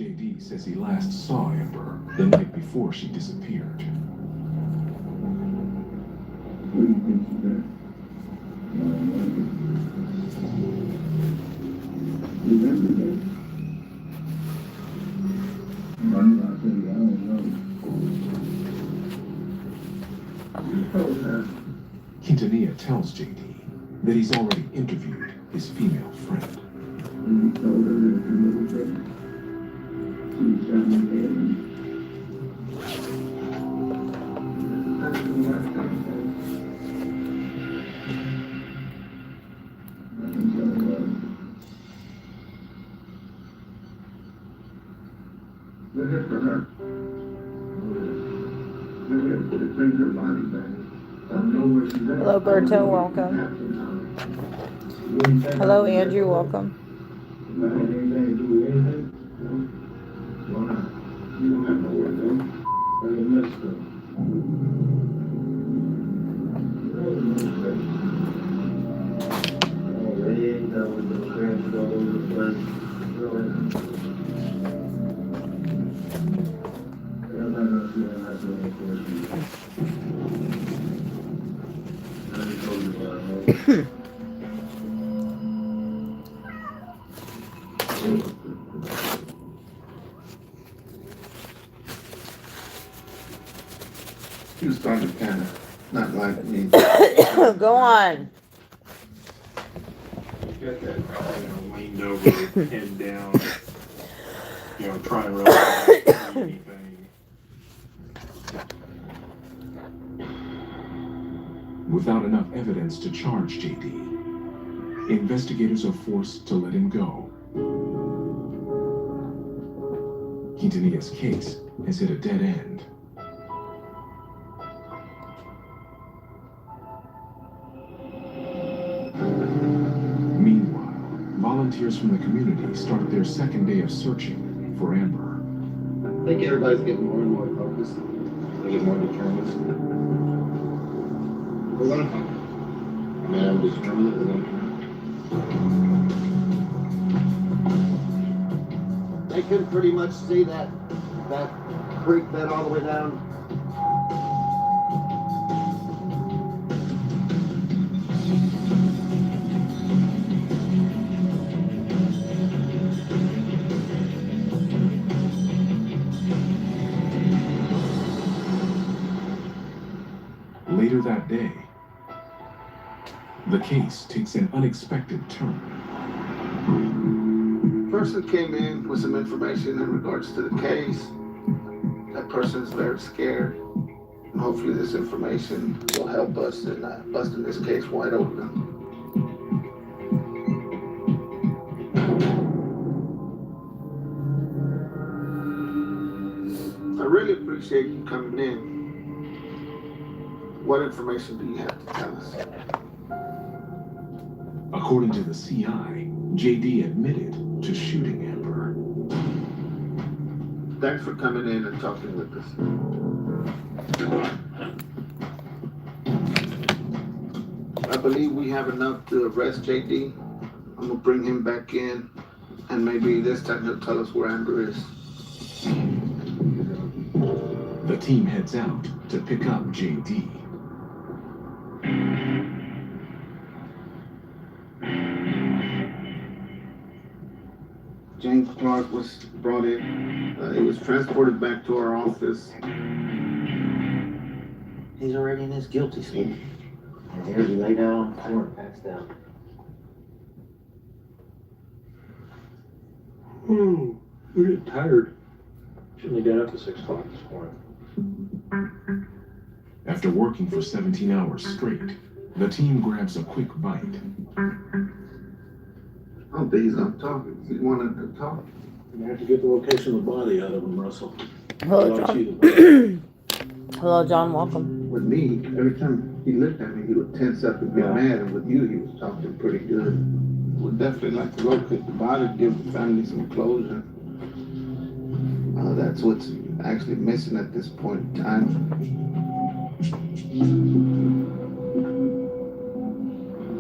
JD says he last saw Amber the night before she disappeared. Quintanilla tells JD that he's already interviewed his female friend. Hello, Berto, welcome. Hello, Andrew, welcome. He was starting to kind of not like me. Go on. Got that, leaned over, head down, trying really hard to see anything. Without enough evidence to charge JD, investigators are forced to let him go. Quintanilla's case has hit a dead end. Meanwhile, volunteers from the community start their second day of searching for Amber. I think everybody's getting more and more focused. They get more determined. We're gonna find her. I mean, I'm determined that we're gonna find her. They can pretty much see that creek bed all the way down. Later that day, the case takes an unexpected turn. Person came in with some information in regards to the case. That person is very scared. And hopefully this information will help us in busting this case wide open. I really appreciate you coming in. What information do you have to tell us? According to the CI, JD admitted to shooting Amber. Thanks for coming in and talking with us. I believe we have enough to arrest JD. I'm gonna bring him back in, and maybe this time he'll tell us where Amber is. The team heads out to pick up JD. James Clark was brought in. He was transported back to our office. He's already in his guilty slip. And here he lay down on the floor and passed out. We're getting tired. Shouldn't have got up at 6 o'clock this morning. After working for 17 hours straight, the team grabs a quick bite. I don't think he's not talking. He wanted to talk. You have to get the location of the body out of him, Russell. Hello, I'd like to see John. the body. Hello, John. Welcome. With me, every time he looked at me, he would tense up and get mad. And with you, he was talking pretty good. We'd definitely like to locate the body, give the family some closure. That's what's actually missing at this point in time.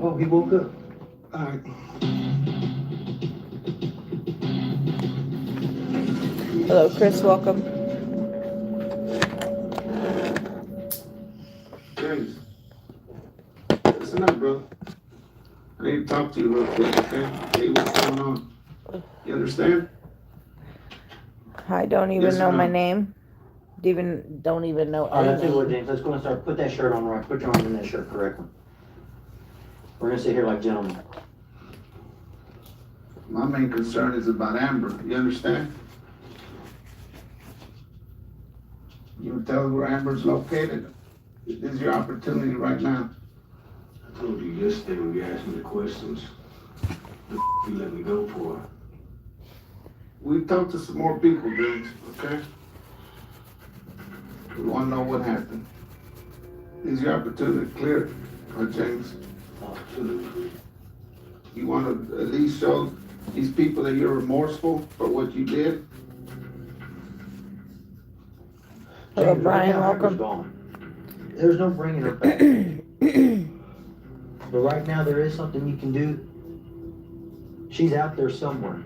Oh, he woke up. All right. Hello, Chris. Welcome. James, listen up, brother. I need to talk to you real quick, okay? Tell you what's going on. You understand? I don't even Yes or know my no? name. Don't even know All right, let's do what, anything. James. Let's go and start. Put that shirt on right. Put your arms in that shirt correctly. We're gonna sit here like gentlemen. My main concern is about Amber. You understand? You would tell her where Amber's located? This is your opportunity right now. I told you yesterday when you asked me the questions, you let me go for. We talked to some more people, James, okay? We want to know what happened. This is your opportunity to clear it, James. You want to at least show these people that you're remorseful for what you did? Hello, James, Brian. right now, Amber's Welcome. gone. There's no bringing her back. But right now, there is something you can do. She's out there somewhere.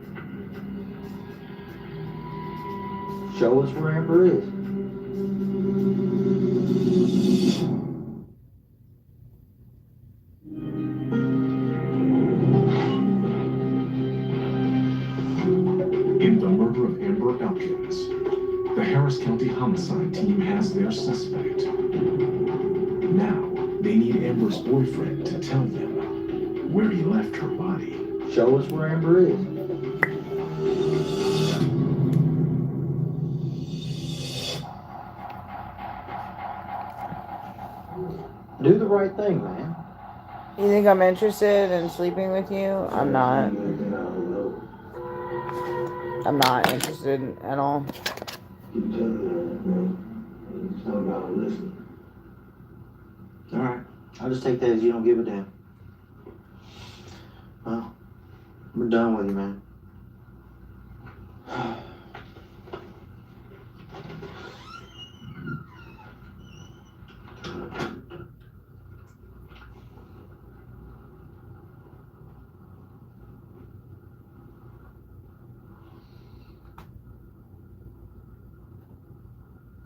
Show us where Amber is. In the murder of Amber Elkins, the Harris County Homicide Team has their suspect. Now, they need Amber's boyfriend to tell them where he left her body. Show us where Amber is. Do the right thing, man. You think I'm interested in sleeping with you? I'm not. I'm not interested at all. All right. I'll just take that as you don't give a damn. Well, we're done with you, man.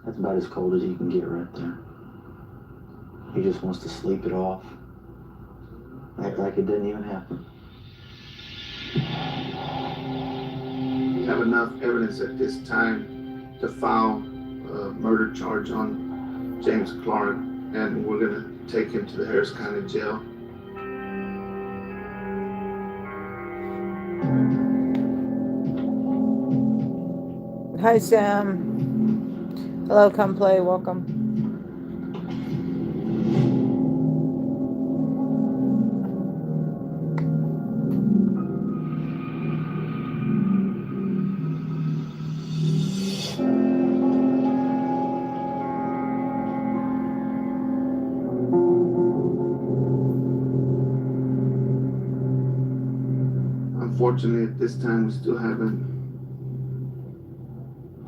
That's about as cold as you can get right there. He just wants to sleep it off. Act like it didn't even happen. We have enough evidence at this time to file a murder charge on James Clark, and we're gonna take him to the Harris County Jail. Hi, Sam. Hello, come play. Welcome. Unfortunately, at this time, we still haven't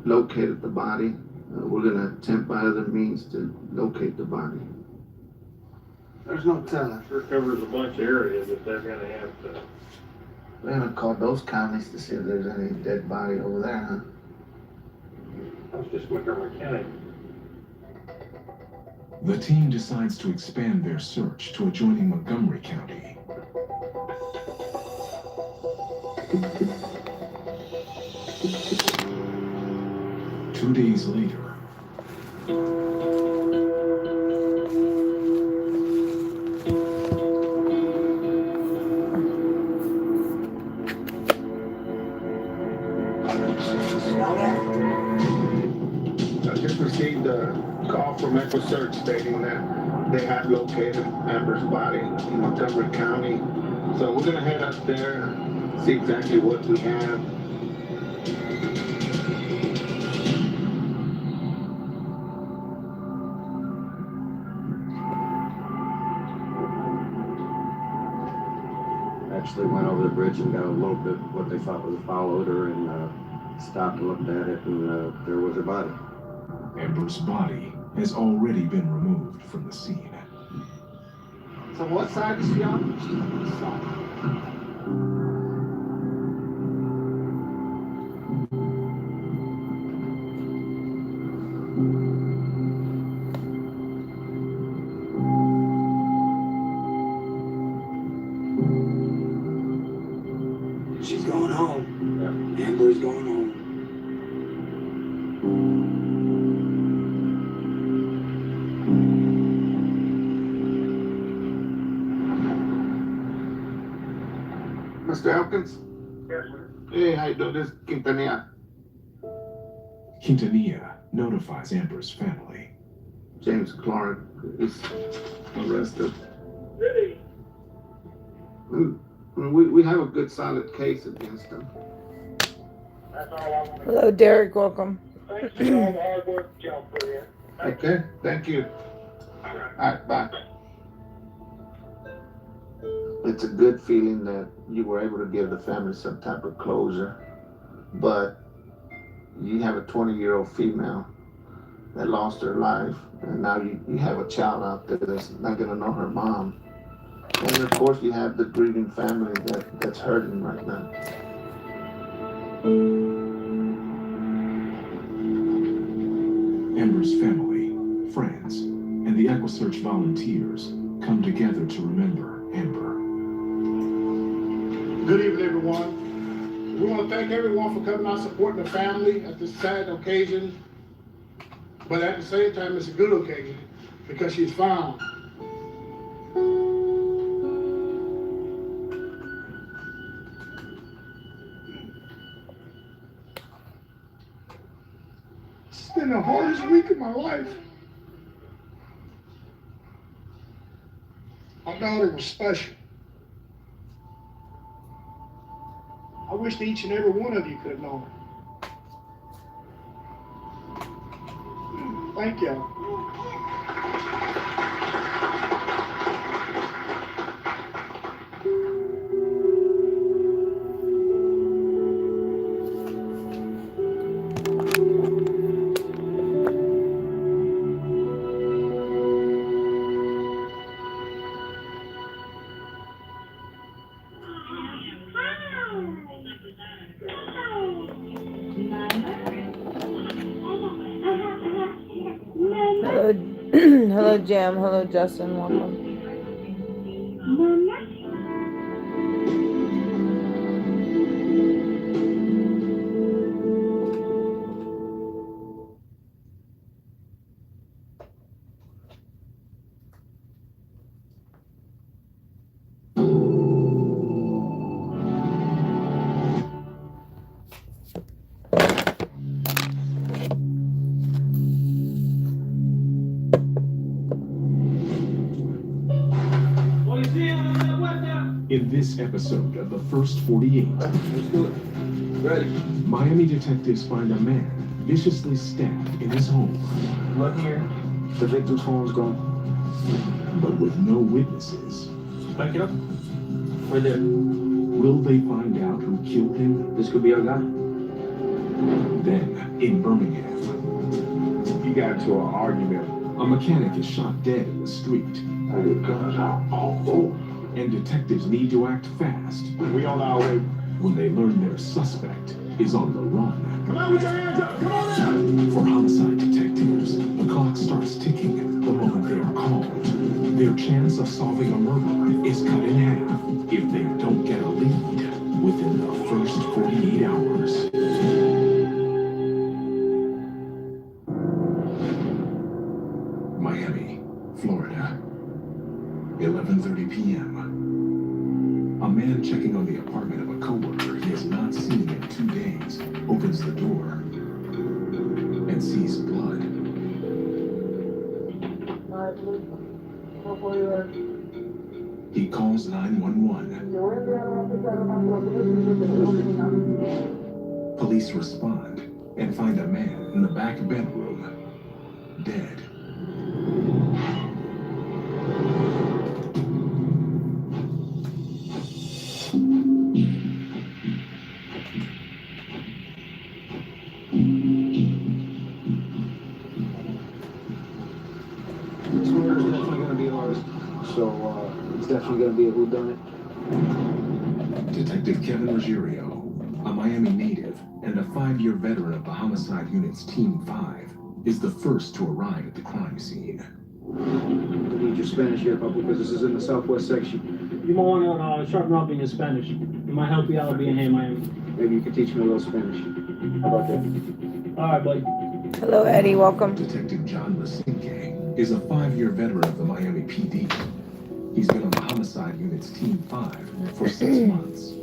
located the body. We're gonna attempt by other means to locate the body. There's no telling. Sure covers a bunch of areas that they're gonna have to. We're gonna call those counties to see if there's any dead body over there, huh? That's just Montgomery County. The team decides to expand their search to adjoining Montgomery County. Two days later, I just received a call from EquiSearch stating that they have located Amber's body in Montgomery County. So we're gonna head up there and see exactly what we have. Actually went over the bridge and got a little bit what they thought was a foul odor and stopped and looked at it, and there was her body. Amber's body has already been removed from the scene. So what side is she on? She's going home. Yeah. Amber's going home. Mr. Elkins? Yes, sir. Hey, how you doing? This is Quintanilla. Quintanilla notifies Amber's family. James Clark is arrested. Really? We have a good solid case against him. That's all I want. Hello, Derek. Welcome. Thanks for all the hard work y'all put in. Okay, thank you. All right, bye. It's a good feeling that you were able to give the family some type of closure, but you have a 20-year-old female that lost her life, and now you have a child out there that's not gonna know her mom. And of course you have the grieving family that's hurting right now. Amber's family, friends, and the EquiSearch volunteers come together to remember Amber. Good evening, everyone. We want to thank everyone for coming out supporting the family at this sad occasion. But at the same time, it's a good occasion because she's found. It's been the hardest week of my life. My daughter was special. I wish that each and every one of you could have known her. Thank y'all. Hello, hello, Jam. Hello, Justin. Welcome. In this episode of the first 48, Let's do it. Ready? Miami detectives find a man viciously stabbed in his home, Look here. The victim's phone's gone. but with no witnesses. Back it up. Right there. Will they find out who killed him? This could be our guy. Then, in Birmingham, You got into an argument. a mechanic is shot dead in the street, I get guns out. Oh, and detectives need to act fast We on our way. when they learn their suspect is on the run. Come on with your hands up, come on now! For homicide detectives, the clock starts ticking the moment they are called. Their chance of solving a murder is cut in half if they don't get a lead within the first 48 hours. Miami, Florida, 11:30 p.m. A man checking on the apartment of a coworker he has not seen in 2 days opens the door and sees blood. He calls 911. Police respond and find a man in the back bedroom, dead. This murder is definitely gonna be ours. So it's definitely gonna be a whodunit. Detective Kevin Ruggiero, a Miami native and a 5-year veteran of the Homicide Unit's Team 5, is the first to arrive at the crime scene. We need your Spanish here, Papa, because this is in the southwest section. You might want to sharpen up in your Spanish. It might help you out being here in Miami. Maybe you can teach me a little Spanish. How about that? All right, buddy. Hello, Eddie. Welcome. Detective John Lasinke is a 5-year veteran of the Miami PD. He's been on the Homicide Unit's Team 5 for 6 months.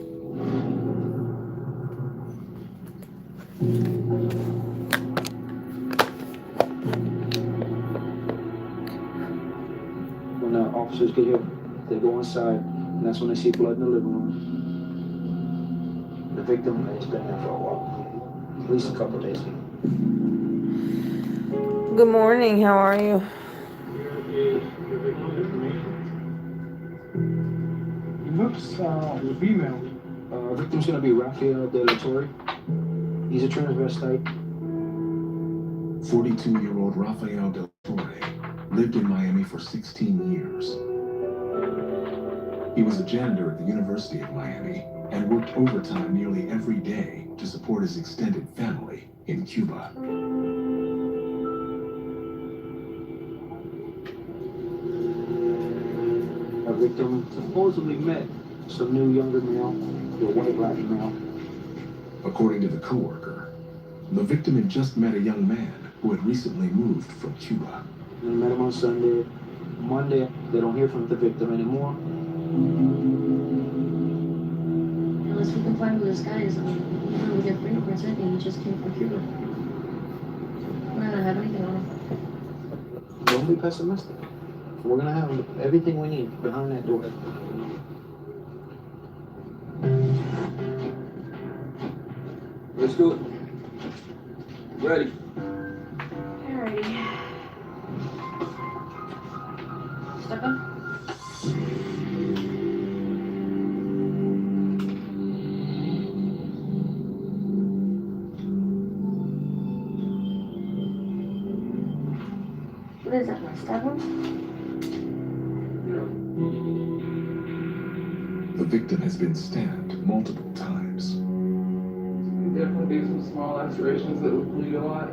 When officers get here, they go inside, and that's when they see blood in the living room. The victim has been there for a while, at least a couple of days. Good morning. How are you? He looks, the female. Victim's gonna be Raphael Deator. He's a transvestite. 42-year-old Raphael Deator lived in Miami for 16 years. He was a janitor at the University of Miami and worked overtime nearly every day to support his extended family in Cuba. A victim supposedly met some new younger male, a white Latin male. According to the coworker, the victim had just met a young man who had recently moved from Cuba. They met him on Sunday. Monday, they don't hear from the victim anymore. Unless we can find who this guy is, we get fingerprints, I think he just came from Cuba. We're not gonna have anything on him. Don't be pessimistic. We're gonna have everything we need behind that door. let's do it. Ready. Alrighty. Step up. What is that, my stab one? The victim has been stabbed multiple times. Definitely be some small lacerations that would bleed a lot.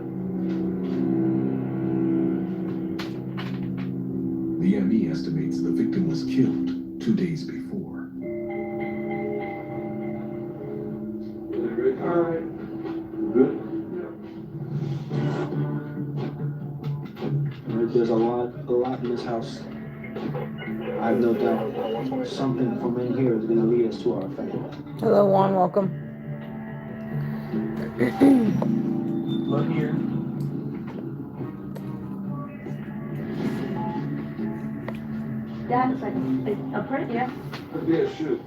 The ME estimates the victim was killed 2 days before. All right. Good? There's a lot in this house. I have no doubt something from in here is gonna lead us to our family. Hello, Juan. Welcome. Look here. Dad, it's like a print, yeah. Yeah, shoot.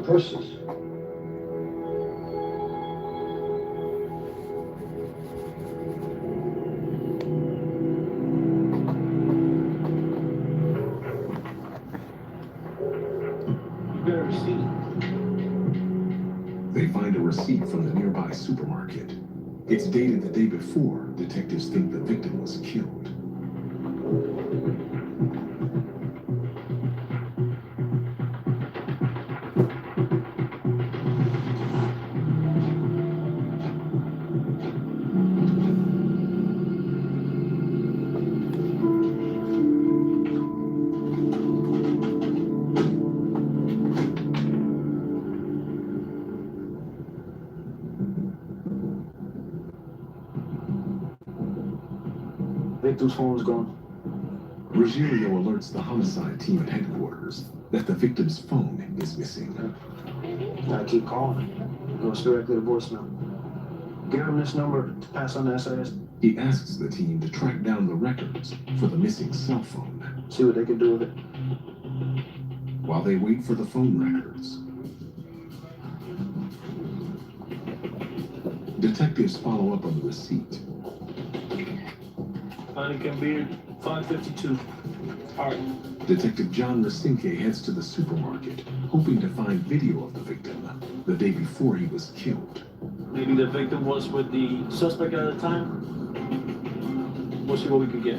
purses. You got a receipt. They find a receipt from the nearby supermarket. It's dated the day before detectives think the victim was killed. Victim's phone's gone. Ruggiero alerts the homicide team at headquarters that the victim's phone is missing. Gotta keep calling. It goes directly to voicemail. Give him this number to pass on the SAS. He asks the team to track down the records for the missing cell phone. See what they can do with it. While they wait for the phone records, detectives follow up on the receipt. Heineken beer, $5.52. All right. Detective John Rasinke heads to the supermarket, hoping to find video of the victim the day before he was killed. Maybe the victim was with the suspect at the time. We'll see what we could get.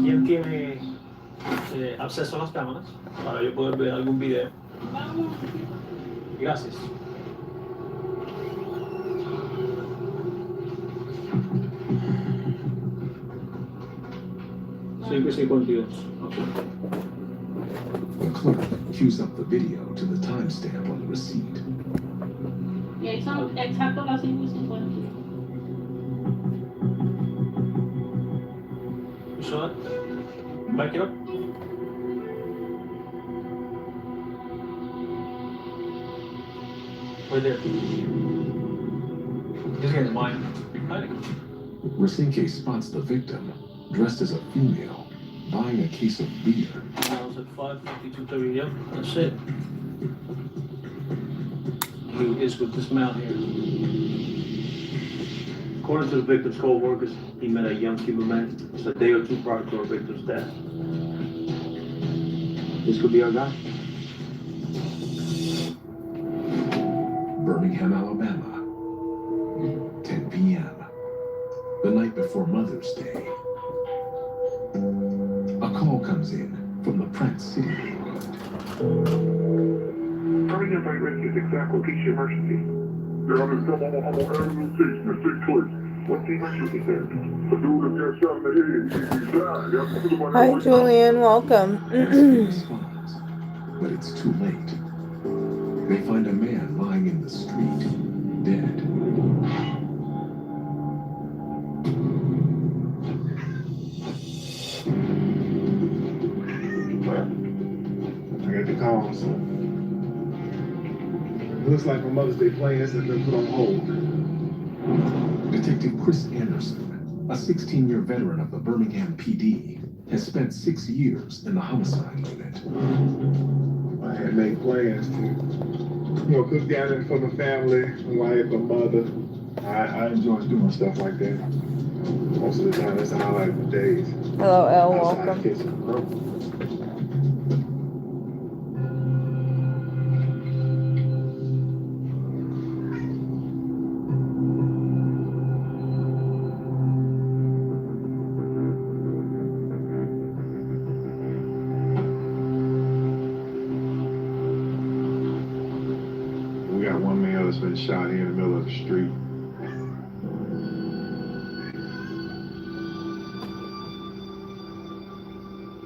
¿Quién tiene acceso a las cámaras para yo poder ver algún video? Gracias. 5:52. The clerk cues up the video to the timestamp on the receipt. Y ahí son exacto las 5:50. You saw it? Back it up. Right there. Just get mine. Rasinke spots the victim, dressed as a female, buying a case of beer. I was at 5:52:30. Yep, that's it. He is with this mount here. According to the victim's co-workers, he met a young Cuban man just a day or two prior to our victim's death. This could be our guy. Birmingham, Alabama, 10 p.m. The night before Mother's Day. A call comes in from the Pratt City neighborhood. Birmingham Freight Rescue's exact location emergency. They're on the Avenue 6 in the 6th place. What's the emergency, sir? The dude that got shot in the head, he's died. Hi, Julian. Welcome. Responds, but it's too late. They find a man lying in the street, dead. I got the call, so it looks like my Mother's Day plans have been put on hold. Detective Chris Anderson, a 16-year veteran of the Birmingham PD, has spent 6 years in the homicide unit. I had made plans to, cook down for my family, my wife, my mother. I enjoy doing stuff like that. Most of the time, that's the highlight of the days. Hello, Elle. Outside Welcome. the kitchen. We got one male that's been shot here in the middle of the street.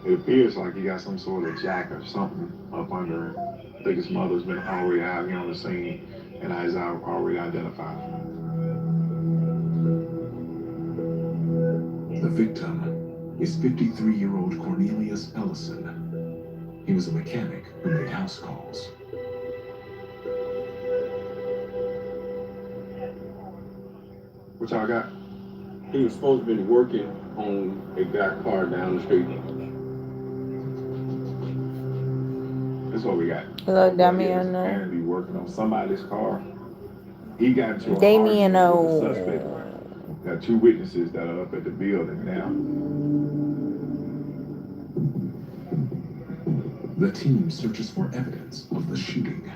It appears like he got some sort of jack or something up under him. I think his mother's been already out here on the scene and has already identified him. The victim is 53-year-old Cornelius Ellison. He was a mechanic who made house calls. What y'all got? He was supposed to be working on a black car down the street. That's what we got. Hello, He Damien. was apparently working on somebody's car. He got into a Damien. argument with the suspect. Got 2 witnesses that are up at the building now. The team searches for evidence of the shooting.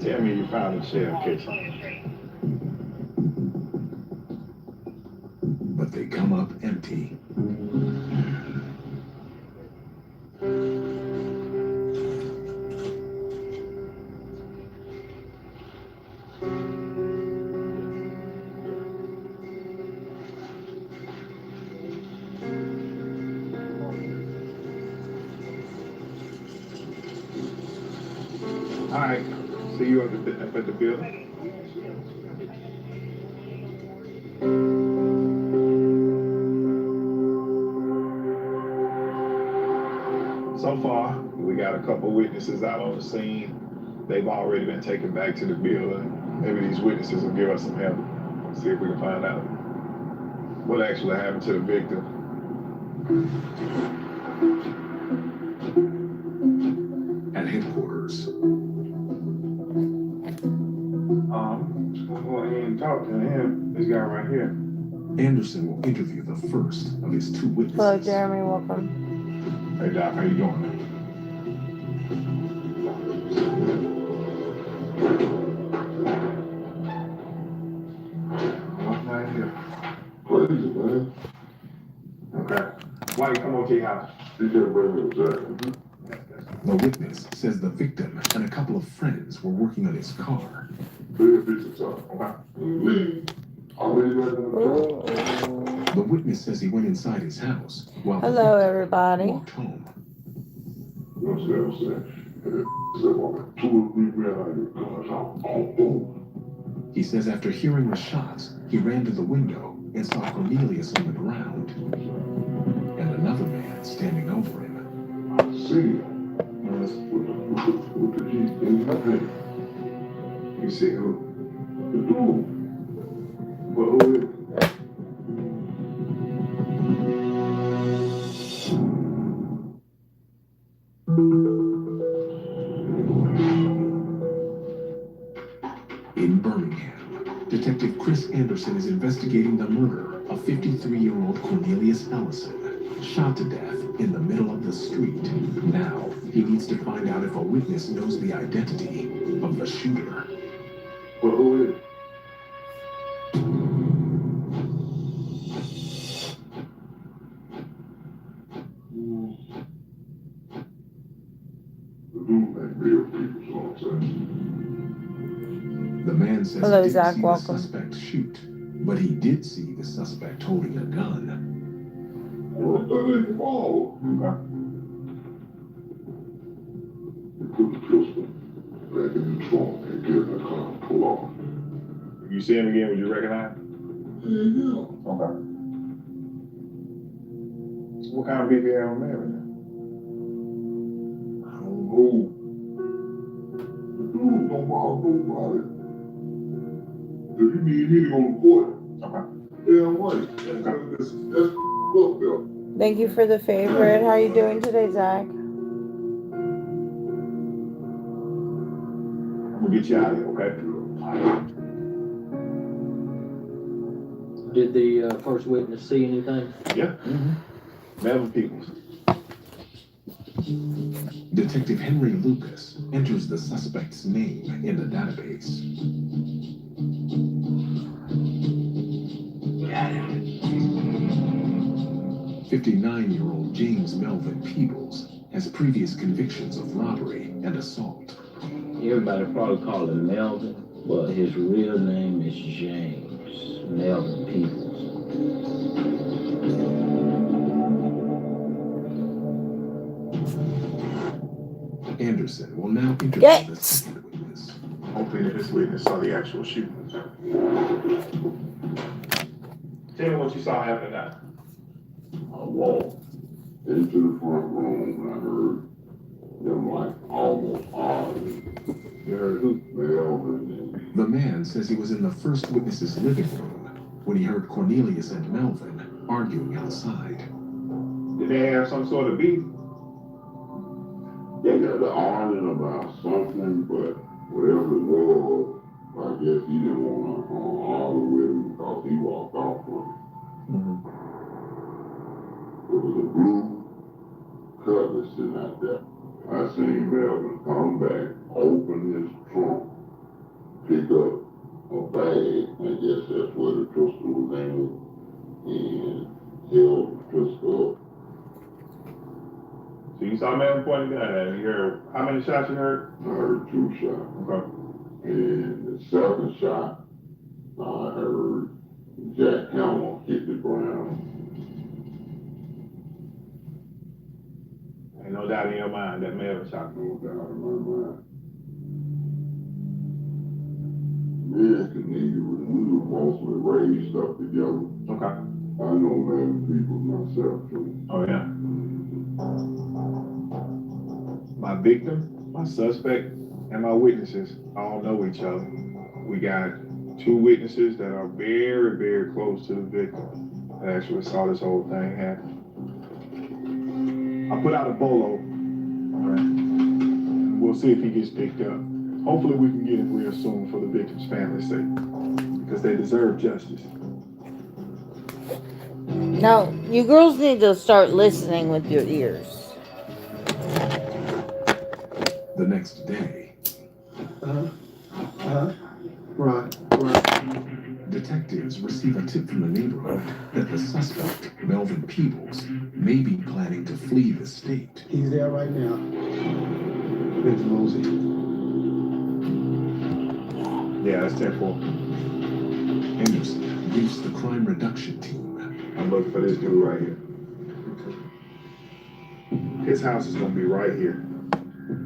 Tell me you found the shell casing. But they come up empty. All right, see you up at the building. So far, we got a couple witnesses out on the scene. They've already been taken back to the building. Maybe these witnesses will give us some help. See if we can find out what actually happened to the victim. At headquarters, Go ahead and talk to him. This guy right here. Anderson will interview the first of his 2 witnesses. Hello, Jeremy. Welcome. Hey Doc, how you doing, man? Right here. Crazy, man. Okay. Why you come over to your house? You can't bring me that. The witness says the victim and a couple of friends were working on his car. Big piece of time. Okay. The witness says he went inside his house while the Hello, victim everybody. walked home. You know what I'm saying? And so, 2 or 3 behind your guns out. Boom. He says after hearing the shots, he ran to the window and saw Cornelius on the ground and another man standing over him. I see him. With the Jeep in my hand. You see who? The dude. Well, who is it? In Birmingham, Detective Chris Anderson is investigating the murder of 53-year-old Cornelius Ellison, shot to death in the middle of the street. Now, he needs to find out if a witness knows the identity of the shooter. Well, who is it? The dude ain't real people, so I'm saying. The man says Hello, he didn't Zach, see welcome. the suspect shoot, but he did see the suspect holding a gun. Well, that ain't fall. He put the pistol back in the trunk and get in the car and pull off. If you see him again, would you recognize him? Yeah. Okay. What kind of beef you have on there right now? I don't know. The dude don't bother nobody. If you need me to go to court, Okay. yeah, right. That's fucked up. Thank you for the favorite. How are you doing today, Zach? I'm gonna get you out of here, okay? Did the first witness see anything? Yeah. Melvin Peoples. Detective Henry Lucas enters the suspect's name in the database. 59-year-old James Melvin Peebles has previous convictions of robbery and assault. Everybody probably called him Melvin, but his real name is James Melvin Peoples. Anderson will now interview the second witness. Hopefully this witness saw the actual shooting. Tell me what you saw after that. I walked into the front room and I heard them like almost arguing. You heard who? Melvin The man says he was in the first witness's living room when he heard Cornelius and Melvin arguing outside. Did they have some sort of beef? they got to arguing about something, but whatever it was, I guess he didn't want to argue with him because he walked off from it. There was a blue Cutlass sitting out there. I seen Melvin come back, open his trunk, pick up a bag, I guess that's where the pistol was in, and held the pistol up. So you saw Melvin pointing a gun at him. You heard how many shots you heard? I heard 2 shots. Okay. And the second shot, I heard Jack Hammer hit the ground. Ain't no doubt in your mind that Melvin shot No you. doubt in my mind. Yeah, cause we were mostly raised up together. Okay. I know many people myself too. Oh yeah. My victim, my suspect, and my witnesses all know each other. We got 2 witnesses that are very, very close to the victim that actually saw this whole thing happen. I put out a bolo, okay? And we'll see if he gets picked up. Hopefully we can get him real soon for the victim's family's sake, because they deserve justice. Now, you girls need to start listening with your ears. The next day, Right. detectives receive a tip from the neighborhood that the suspect, Melvin Peebles, may be planning to flee the state. He's there right now. Mr. Mosey. Yeah, that's 10-4. Anderson briefs the crime reduction team. I'm looking for this dude right here. His house is gonna be right here.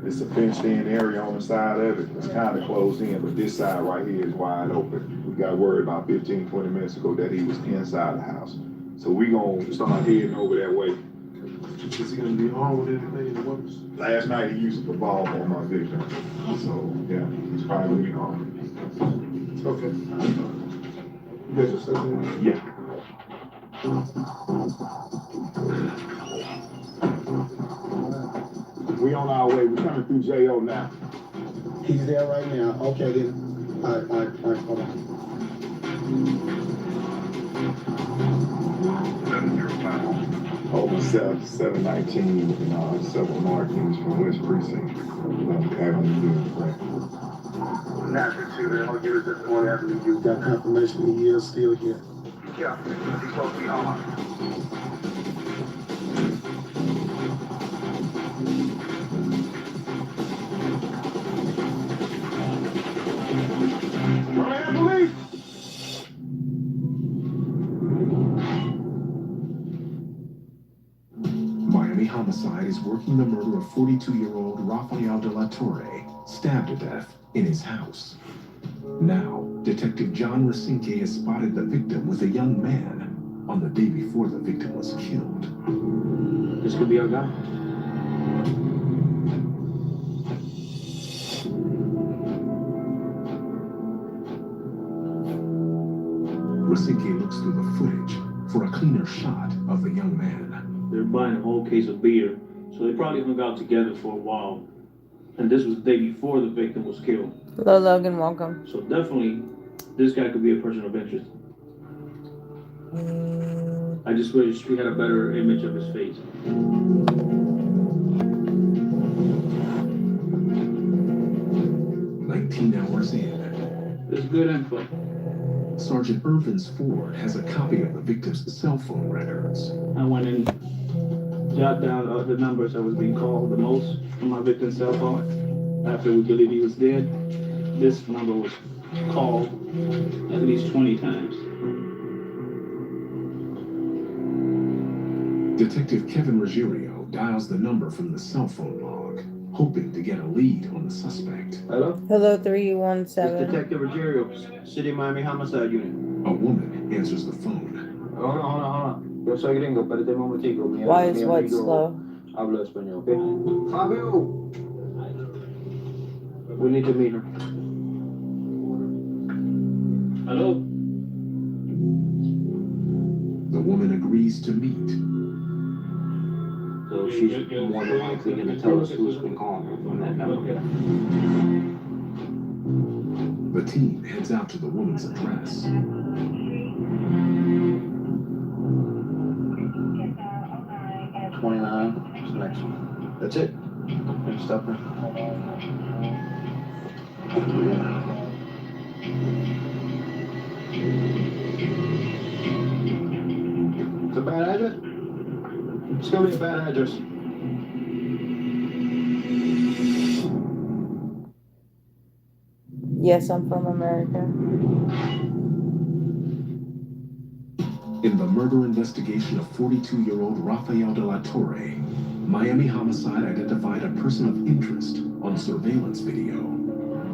It's a fenced in area on the side of it. It's kind of closed in, but this side right here is wide open. We got word about 15, 20 minutes ago that he was inside the house. So we gonna start heading over that way. Is he gonna be armed with anything in the weapons? Last night he used a revolver on my victim. So yeah, he's probably gonna be armed. Okay. You guys just said that? Yeah. We on our way. We're coming through JO now. He's there right now. Okay, then. All right, hold on. 705. Over 719 and several markings from West Precinct. Natural to the whole unit this morning after you. Got confirmation he is still here. Yeah, he's supposed to be on. Miami Homicide is working the murder of 42-year-old Raphael Deator, stabbed to death in his house. Now, Detective John Rasinke has spotted the victim with a young man on the day before the victim was killed. This could be our guy. Rasinke looks through the footage for a cleaner shot of the young man. They're buying a whole case of beer, so they probably hung out together for a while. And this was the day before the victim was killed. Hello, Logan. Welcome. So definitely, this guy could be a person of interest. I just wish we had a better image of his face. 19 hours in, There's good info. Sergeant Irvins Ford has a copy of the victim's cell phone records. I went and jot down the numbers that was being called the most from my victim's cell phone. After we believed he was dead, this number was called at least 20 times. Detective Kevin Ruggiero dials the number from the cell phone log, hoping to get a lead on the suspect. Hello? Hello, It's 317. Detective Ruggiero, City Miami Homicide Unit. A woman answers the phone. Hold on. Yo soy gringo, espérate un momentico. Why is what slow? Hablo español, okay? Fabio! We need to meet her. Hello? The woman agrees to meet. So she's more than likely going to tell us who's been calling her from that number. The team heads out to the woman's address. 29 is the next one. That's it. Next stop there. It's a bad address? It's gonna be a bad address. Yes, I'm from America. In the murder investigation of 42-year-old Raphael Deator, Miami Homicide identified a person of interest on surveillance video.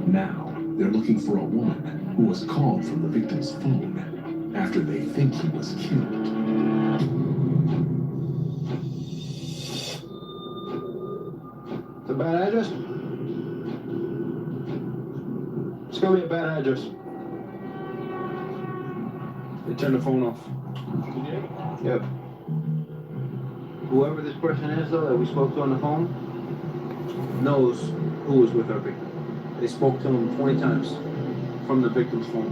Now, they're looking for a woman who was called from the victim's phone after they think he was killed. It's a bad address? It's gonna be a bad address. They turned the phone off. Yep. Whoever this person is, though, that we spoke to on the phone, knows who was with our victim. They spoke to him 20 times from the victim's phone.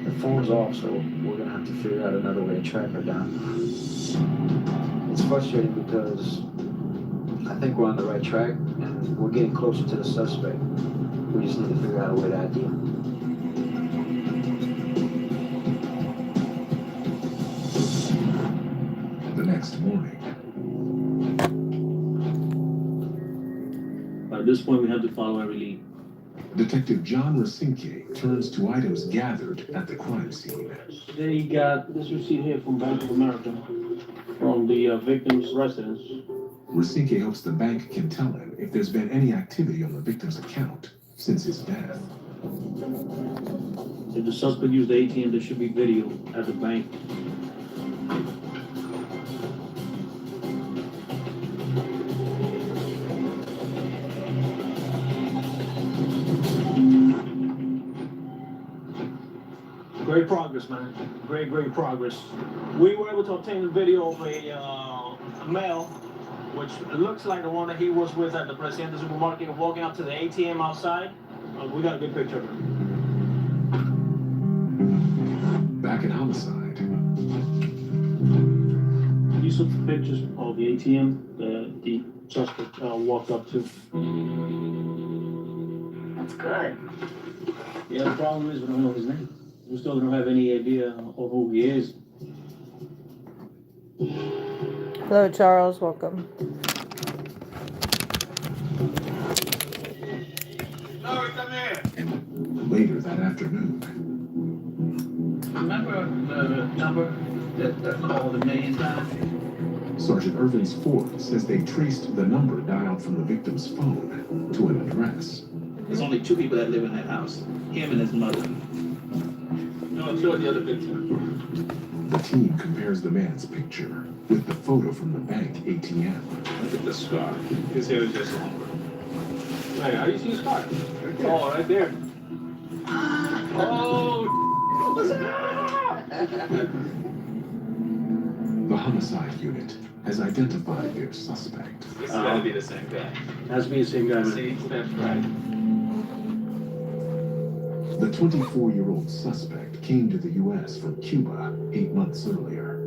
The phone's off, so we're gonna have to figure out another way to track her down. It's frustrating because I think we're on the right track and we're getting closer to the suspect. We just need to figure out a way to ID him. The next morning, At this point, we have to follow every lead. Detective John Rasinke turns to items gathered at the crime scene. They got this receipt here from Bank of America, from the victim's residence. Rasinke hopes the bank can tell him if there's been any activity on the victim's account since his death. If the suspect used the ATM, there should be video at the bank. Great progress, man. Great progress. We were able to obtain the video of a male, which looks like the one that he was with at the Presidente supermarket, walking up to the ATM outside. We got a good picture of him. Back at Homicide, These are the pictures of the ATM that the suspect walked up to. That's good. Yeah, the problem is we don't know his name. We still don't have any idea of who he is. Hello, Charles. Welcome. and later that afternoon, Remember the number that called a million times? Sergeant Irvin's Ford says they traced the number dialed from the victim's phone to an address. There's only two people that live in that house, him and his mother. No, show the other picture. The team compares the man's picture with the photo from the bank ATM. Look at the scar. His hair is just longer. Hey, how do you see his car? Oh, right there. Oh, The homicide unit has identified their suspect. This has got to be the same guy. has to be the same guy, man. See, that's right. The 24-year-old suspect came to the U.S. from Cuba 8 months earlier.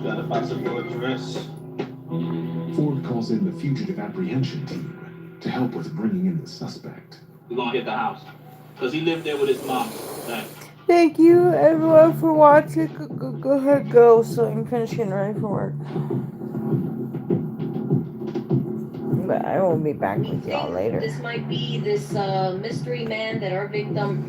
Got a possible address. Ford calls in the fugitive apprehension team to help with bringing in the suspect. We're gonna hit the house. Because he lived there with his mom. Right. Thank you, everyone, for watching. Go ahead, go, so I'm finishing ready for work. But I will be back with y'all later. This might be this mystery man that our victim